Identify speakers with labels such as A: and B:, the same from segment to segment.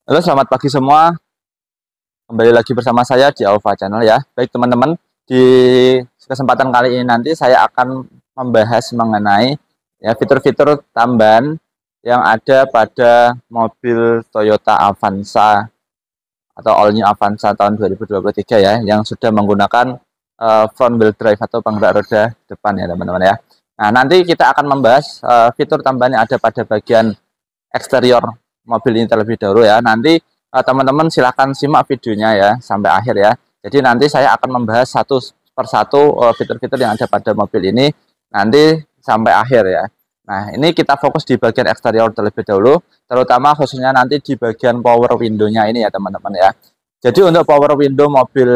A: Halo, selamat pagi semua. Kembali lagi bersama saya di Alpha Channel ya. Baik teman-teman, di kesempatan kali ini nanti saya akan membahas mengenai ya fitur-fitur tambahan yang ada pada mobil Toyota Avanza atau All New Avanza tahun 2023 ya, yang sudah menggunakan front wheel drive atau penggerak roda depan ya teman-teman ya. Nah, nanti kita akan membahas fitur tambahan yang ada pada bagian eksterior mobil ini terlebih dahulu ya. Nanti teman-teman silahkan simak videonya ya sampai akhir ya. Jadi nanti saya akan membahas satu persatu fitur-fitur yang ada pada mobil ini nanti sampai akhir ya. Nah, ini kita fokus di bagian eksterior terlebih dahulu, terutama khususnya nanti di bagian power window-nya ini ya teman-teman ya. Jadi untuk power window mobil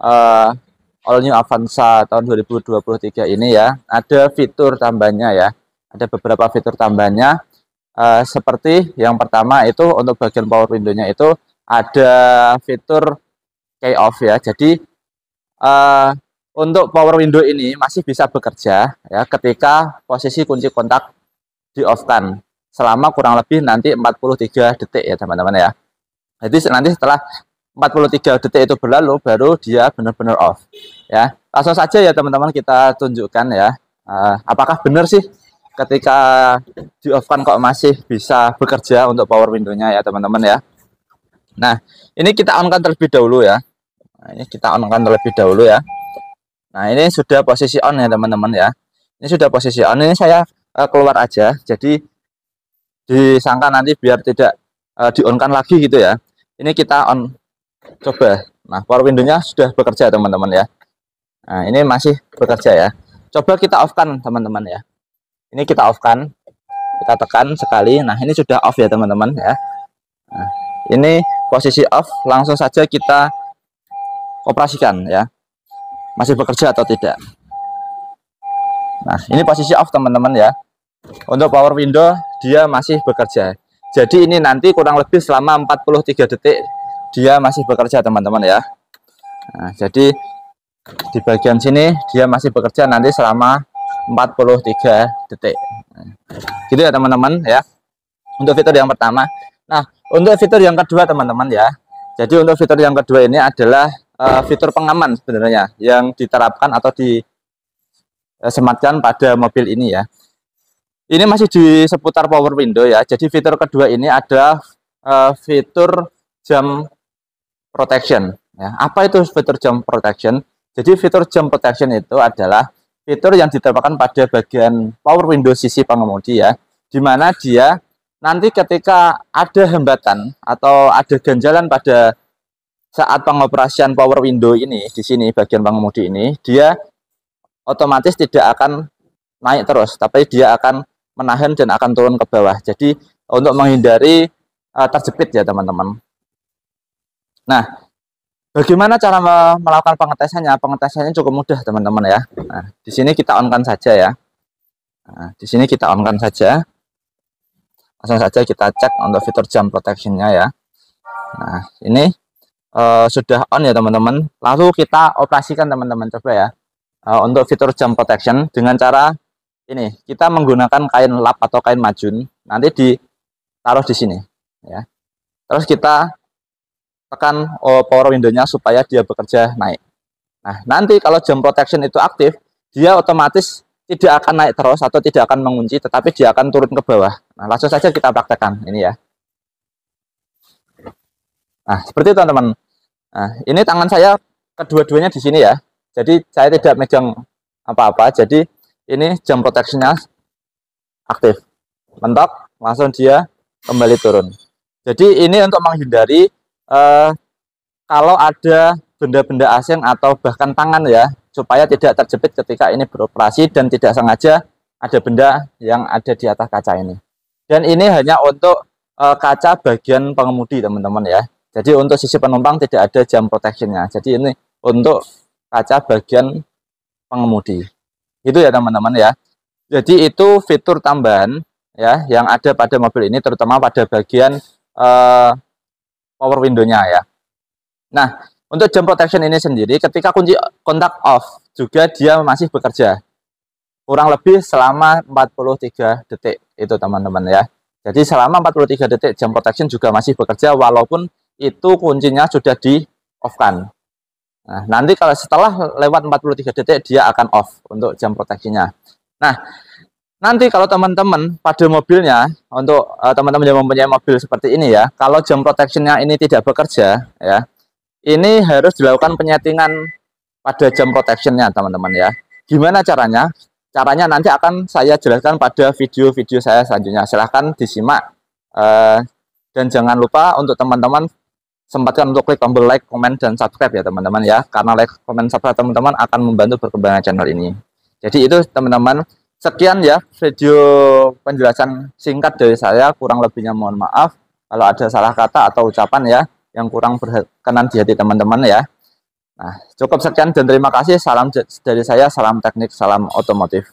A: uh, All New Avanza tahun 2023 ini ya, ada fitur tambahnya ya. Ada beberapa fitur tambahnya. Seperti yang pertama itu untuk bagian power window-nya itu ada fitur key off ya. Jadi untuk power window ini masih bisa bekerja ya ketika posisi kunci kontak di off kan selama kurang lebih nanti 43 detik ya teman-teman ya. Jadi nanti setelah 43 detik itu berlalu baru dia benar-benar off ya. Langsung saja ya teman-teman kita tunjukkan ya. Apakah benar sih ketika di off kan kok masih bisa bekerja untuk power window-nya ya teman-teman ya. Nah, ini kita on-kan terlebih dahulu ya. Nah, ini kita on-kan terlebih dahulu ya. Nah, ini sudah posisi on ya teman-teman ya. Ini sudah posisi on. Ini saya keluar aja. Jadi disangka nanti biar tidak di-on-kan lagi gitu ya. Ini kita on coba. Nah, power window-nya sudah bekerja teman-teman ya. Nah, ini masih bekerja ya. Coba kita off-kan teman-teman ya. Ini kita off-kan. Kita tekan sekali. Nah, ini sudah off ya teman-teman ya. Nah, ini posisi off, langsung saja kita operasikan ya. Masih bekerja atau tidak. Nah, ini posisi off teman-teman ya. Untuk power window dia masih bekerja. Jadi ini nanti kurang lebih selama 43 detik dia masih bekerja teman-teman ya. Nah, jadi di bagian sini dia masih bekerja nanti selama 43 detik. Gitu ya teman-teman ya. Untuk fitur yang pertama. Nah, untuk fitur yang kedua teman-teman ya. Jadi untuk fitur yang kedua ini adalah fitur pengaman sebenarnya yang diterapkan atau disematkan pada mobil ini ya. Ini masih di seputar power window ya. Jadi fitur kedua ini adalah fitur jam protection ya. Apa itu fitur jam protection? Jadi fitur jam protection itu adalah fitur yang diterapkan pada bagian power window sisi pengemudi ya, di mana dia nanti ketika ada hambatan atau ada ganjalan pada saat pengoperasian power window ini di sini bagian pengemudi ini, dia otomatis tidak akan naik terus, tapi dia akan menahan dan akan turun ke bawah. Jadi untuk menghindari terjepit ya teman-teman. Nah, bagaimana cara melakukan pengetesannya? Pengetesannya cukup mudah teman-teman ya. Nah, di sini kita on-kan saja ya. Nah, di sini kita on-kan saja. Langsung saja kita cek untuk fitur jam protection-nya ya. Nah, ini sudah on ya teman-teman. Lalu kita operasikan teman-teman, coba ya. Untuk fitur jam protection dengan cara ini, kita menggunakan kain lap atau kain majun, nanti ditaruh di sini ya. Terus kita tekan power window-nya supaya dia bekerja naik. Nah, nanti kalau jam protection itu aktif, dia otomatis tidak akan naik terus atau tidak akan mengunci, tetapi dia akan turun ke bawah. Nah, langsung saja kita praktekkan ini ya. Nah, seperti itu teman-teman. Nah, ini tangan saya kedua-duanya di sini ya. Jadi saya tidak megang apa-apa. Jadi ini jam protection-nya aktif. Mentok, langsung dia kembali turun. Jadi ini untuk menghindari kalau ada benda-benda asing atau bahkan tangan ya, supaya tidak terjepit ketika ini beroperasi dan tidak sengaja ada benda yang ada di atas kaca ini. Dan ini hanya untuk kaca bagian pengemudi teman-teman ya. Jadi untuk sisi penumpang tidak ada jam protection-nya. Jadi ini untuk kaca bagian pengemudi. Itu ya teman-teman ya. Jadi itu fitur tambahan ya yang ada pada mobil ini, terutama pada bagian power window-nya ya. Nah, untuk jam protection ini sendiri ketika kunci kontak off juga dia masih bekerja. Kurang lebih selama 43 detik itu teman-teman ya. Jadi selama 43 detik jam protection juga masih bekerja walaupun itu kuncinya sudah di off kan. Nah, nanti kalau setelah lewat 43 detik dia akan off untuk jam protectionnya. Nah, nanti kalau teman-teman pada mobilnya, untuk teman-teman yang mempunyai mobil seperti ini ya, kalau jam protectionnya ini tidak bekerja ya, ini harus dilakukan penyetingan pada jam protectionnya teman-teman ya. Gimana caranya? Caranya nanti akan saya jelaskan pada video-video saya selanjutnya. Silahkan disimak dan jangan lupa untuk teman-teman sempatkan untuk klik tombol like, komen, dan subscribe ya teman-teman ya. Karena like, komen, subscribe teman-teman akan membantu perkembangan channel ini. Jadi itu teman-teman. Sekian ya video penjelasan singkat dari saya. Kurang lebihnya mohon maaf kalau ada salah kata atau ucapan ya yang kurang berkenan di hati teman-teman ya. Nah, cukup sekian dan terima kasih. Salam dari saya, salam teknik, salam otomotif.